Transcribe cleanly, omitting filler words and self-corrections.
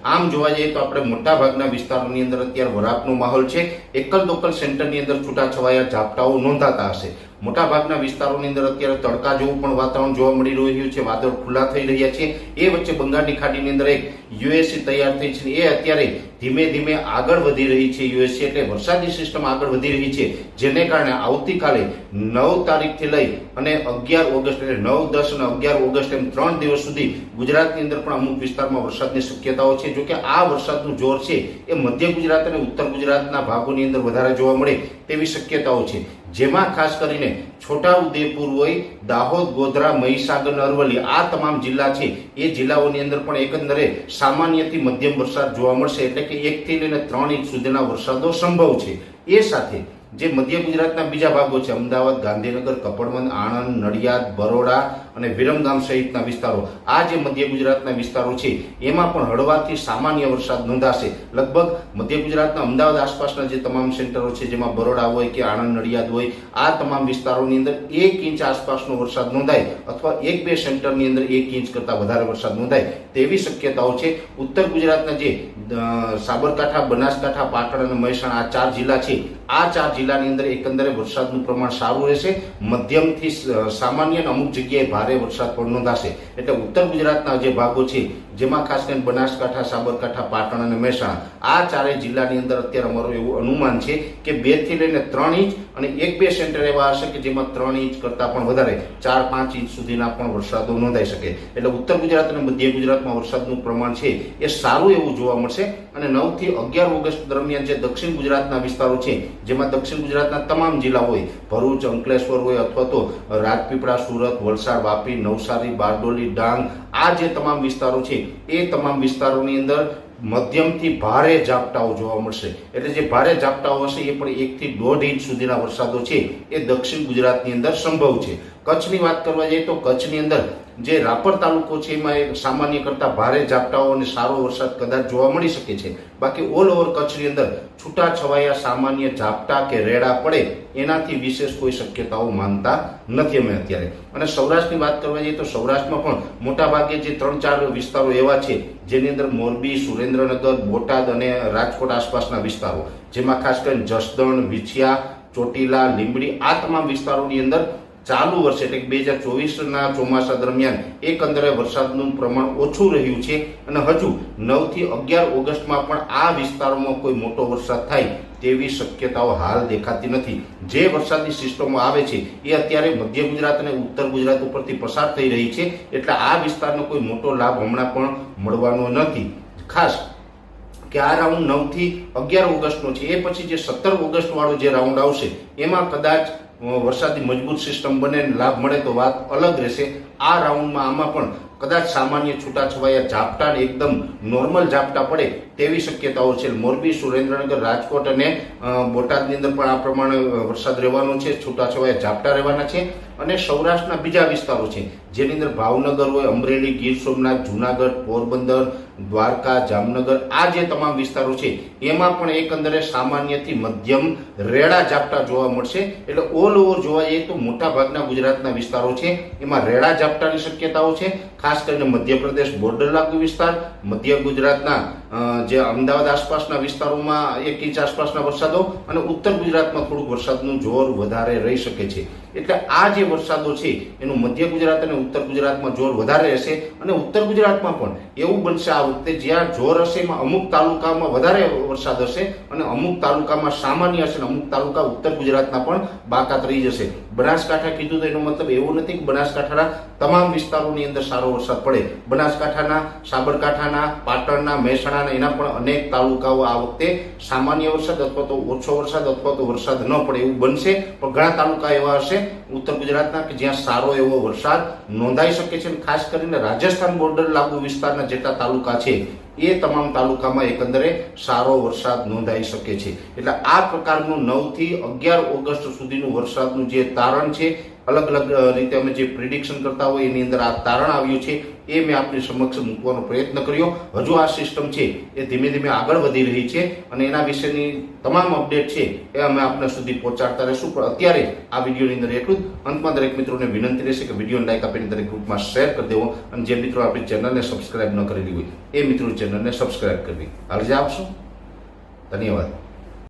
આમ જોવા જઈએ તો આપણે મોટાભાગના વિસ્તારોની અંદર અત્યારે વરાપનો માહોલ છે। એકલ દોકલ સેન્ટરની અંદર છૂટાછવાયા ઝાપટાઓ નોંધાતા હશે। મોટાભાગના વિસ્તારોની અંદર અત્યારે તડકા જેવું પણ વાતાવરણ જોવા મળી રહ્યું છે। વાદળ ખુલ્લા થઈ રહ્યા છે। એ વચ્ચે બંગાળની ખાડીની અંદર એક યુએસસી તૈયાર થઈ છે। એ અત્યારે ધીમે ધીમે આગળ વધી રહી છે। યુએસસી એટલે વરસાદી સિસ્ટમ આગળ વધી રહી છે, જેને કારણે આવતીકાલે 9 તારીખથી લઈ અને 11 ઓગસ્ટ એટલે 9, 10 અને 11 ઓગસ્ટ એમ 3 દિવસ સુધી ગુજરાતની અંદર પણ અમુક વિસ્તારમાં વરસાદની શક્યતાઓ છે। જો કે આ વરસાદનું જોર છે એ મધ્ય ગુજરાત અને ઉત્તર ગુજરાતના ભાગોની અંદર વધારે જોવા મળે તેવી શક્યતાઓ છે, જેમાં ખાસ કરીને છોટાઉદેપુર હોય, દાહોદ, ગોધરા, મહીસાગર, અરવલ્લી આ તમામ જિલ્લા છે એ જિલ્લાઓની અંદર પણ એકંદરે સામાન્યથી મધ્યમ વરસાદ જોવા મળશે। એટલે કે 1 થી લઈને 3 ઇંચ સુધીના વરસાદો સંભવ છે। એ સાથે જે મધ્ય ગુજરાતના બીજા ભાગો છે, અમદાવાદ, ગાંધીનગર, કપડવંજ, આણંદ, નડિયાદ, બરોડા અને વિરમગામ સહિતના વિસ્તારો, આ જે મધ્ય ગુજરાતના વિસ્તારો છે એમાં પણ હળવાથી સામાન્ય વરસાદ નોંધાશે। લગભગ મધ્ય ગુજરાતના અમદાવાદ આસપાસના જે તમામ સેન્ટરો છે, જેમાં બરોડા હોય કે આણંદ, નડિયાદ હોય, આ તમામ વિસ્તારોની અંદર 1 ઇંચ આસપાસનો વરસાદ નોંધાય અથવા 1-2 સેન્ટરની અંદર 1 ઇંચ કરતાં વધારે વરસાદ નોંધાય તેવી શક્યતાઓ છે। ઉત્તર ગુજરાતના જે સાબરકાંઠા, બનાસકાંઠા, પાટણ અને મહેસાણા આ 4 જિલ્લા છે, આ 4 જિલ્લાની અંદર એકંદરે વરસાદનું પ્રમાણ સારું રહેશે। મધ્યમથી સામાન્ય અને અમુક જગ્યાએ ભારે વરસાદ પણ નોંધાશે। એટલે ઉત્તર ગુજરાતના જે ભાગો છે, જેમાં ખાસ કરીને બનાસકાંઠા, સાબરકાંઠા, પાટણ અને મહેસાણા આ 4 જિલ્લાની અંદર અત્યારે અમારું એવું અનુમાન છે કે 2 થી લઈને 3 ઇંચ અને 1-2 સેન્ટર એવા હશે કે જેમાં 3 ઇંચ કરતાં પણ વધારે 4-5 ઇંચ સુધીના પણ વરસાદો નોંધાઈ શકે। એટલે ઉત્તર ગુજરાત અને મધ્ય ગુજરાતમાં વરસાદનું પ્રમાણ છે એ સારું એવું જોવા મળશે। અને 9 થી 11 ઓગસ્ટ દરમિયાન જે દક્ષિણ ગુજરાતના વિસ્તારો છે, જેમાં દક્ષિણ ગુજરાતના તમામ જિલ્લા હોય, ભરૂચ, અંકલેશ્વર હોય અથવા તો રાજપીપળા, સુરત, વલસાડ, વાપી, નવસારી, બારડોલી, ડાંગ આ જે તમામ વિસ્તારો છે એ તમામ વિસ્તારોની અંદર મધ્યમથી ભારે ઝાપટાઓ જોવા મળશે। એટલે જે ભારે ઝાપટાઓ હશે એ પણ 1 થી 1.5 ઇંચ સુધીના વરસાદો છે એ દક્ષિણ ગુજરાતની અંદર સંભવ છે। કચ્છની વાત કરવા જઈએ તો કચ્છની અંદર જે રાપર તાલુકો છે એમાં સામાન્ય કરતાં ભારે ઝાપટાઓ અને સારો વરસાદ કદાચ જોવા મળી શકે છે। બાકી ઓલ ઓવર કચ્છની અંદર છૂટા છવાયા સામાન્ય ઝાપટા કે રેડા પડે એનાથી વિશેષ કોઈ શક્યતાઓ માનતા નથી અમે અત્યારે। અને સૌરાષ્ટ્રની વાત કરવા જઈએ તો સૌરાષ્ટ્રમાં પણ મોટાભાગે જે 3-4 વિસ્તારો એવા છે જેની અંદર મોરબી, સુરેન્દ્રનગર, બોટાદ અને રાજકોટ આસપાસના વિસ્તારો, જેમાં ખાસ કરીને જસદણ, વિછિયા, ચોટીલા, લીંબડી આ તમામ વિસ્તારોની અંદર ચાલુ વર્ષે એટલે 2024ના ચોમાસા દરમિયાન એકંદરે વરસાદનું પ્રમાણ ઓછું રહ્યું છે। અને હજુ 9 થી 11 ઓગસ્ટમાં પણ આ વિસ્તારોમાં કોઈ મોટો વરસાદ થાય તેવી શક્યતાઓ હાલ દેખાતી નથી। જે વરસાદી સિસ્ટમો આવે છે એ અત્યારે મધ્ય ગુજરાત અને ઉત્તર ગુજરાત ઉપરથી પસાર થઈ રહી છે, એટલે આ વિસ્તારનો કોઈ મોટો લાભ હમણાં પણ મળવાનો નથી। ખાસ કે આ રાઉન્ડ 9 થી 11 ઓગસ્ટનો છે, એ પછી જે 17 ઓગસ્ટ વાળો જે રાઉન્ડ આવશે એમાં કદાચ વરસાદી મજબૂત સિસ્ટમ બને લાભ મળે તો વાત અલગ રહેશે। આ રાઉન્ડમાં આમાં પણ કદાચ સામાન્ય છૂટાછવાયા ઝાપટા ને એકદમ નોર્મલ ઝાપટા પડે તેવી શક્યતાઓ છે। મોરબી, સુરેન્દ્રનગર, રાજકોટ અને બોટાદની અંદર પણ આ પ્રમાણે વરસાદ રહેવાનો છે, છૂટાછવાયા ઝાપટા રહેવાના છે। અને સૌરાષ્ટ્રના બીજા વિસ્તારો છે જેની અંદર ભાવનગર હોય, અમરેલી, ગીર સોમનાથ, જુનાગઢ, પોરબંદર, દ્વારકા, જામનગર આ જે તમામ વિસ્તારો છે એમાં પણ એકંદરે સામાન્યથી મધ્યમ રેડા ઝાપટા જોવા મળશે। એટલે ઓલ ઓવર જોવા જઈએ તો મોટા ભાગના ગુજરાતના વિસ્તારો છે એમાં રેડા ઝાપટાની શક્યતાઓ છે। ખાસ કરીને મધ્યપ્રદેશ બોર્ડર લાગુ વિસ્તાર, મધ્ય ગુજરાતના જે અમદાવાદ આસપાસના વિસ્તારોમાં 1 ઇંચ આસપાસના વરસાદો અને ઉત્તર ગુજરાતમાં થોડુંક વરસાદનું જોર વધારે રહી શકે છે। એટલે આ જે વરસાદો છે એનું મધ્ય ગુજરાત અને ઉત્તર ગુજરાતમાં જોર વધારે રહેશે। અને ઉત્તર ગુજરાતમાં પણ એવું બનશે આ વખતે જ્યાં જોર હશે એમાં અમુક તાલુકામાં વધારે વરસાદ હશે અને અમુક તાલુકામાં સામાન્ય હશે અને અમુક તાલુકા ઉત્તર ગુજરાતના પણ બાકાત રહી જશે। બનાસકાંઠા કીધું તો એનો મતલબ એવો નથી કે બનાસકાંઠાના તમામ વિસ્તારોની અંદર સારો વરસાદ પડે। બનાસકાંઠાના, સાબરકાંઠાના, પાટણના, મહેસાણાના એના પણ અનેક તાલુકાઓ આ વખતે સામાન્ય વરસાદ અથવા તો ઓછો વરસાદ અથવા તો વરસાદ ન પડે એવું બનશે। પણ ઘણા તાલુકા એવા હશે ઉત્તર ગુજરાતના કે જ્યાં સારો એવો વરસાદ નોંધાઈ શકે છે। ખાસ કરીને રાજસ્થાન બોર્ડર લાગુ વિસ્તારના જેટલા તાલુકા છે એ તમામ તાલુકામાં એકંદરે સારો વરસાદ નોંધાઈ શકે છે। એટલે આ પ્રકારનું 9 થી 11 ઓગસ્ટ સુધીનું વરસાદનું જે તારણ છે, અલગ અલગ રીતે અમે જે પ્રિડિક્શન કરતા હોય એની અંદર આ તારણ આવ્યું છે। એ મેં આપની સમક્ષ મૂકવાનો પ્રયત્ન કર્યો. હજુ આ સિસ્ટમ છે એ ધીમે ધીમે આગળ વધી રહી છે અને એના વિશેની તમામ અપડેટ છે એ અમે આપના સુધી પહોંચાડતા રહીશું. પણ અત્યારે આ વિડીયોની અંદર એટલું જ. અંતમાં દરેક મિત્રોને વિનંતી રહેશે કે વિડીયોને લાઈક આપીને દરેક ગ્રુપમાં શેર કરી દેવો અને જે મિત્રો આપણી ચેનલને સબસ્ક્રાઇબ ન કરેલી હોય એ મિત્રો ચેનલને સબસ્ક્રાઇબ કરવી. અરજી આપશો. ધન્યવાદ.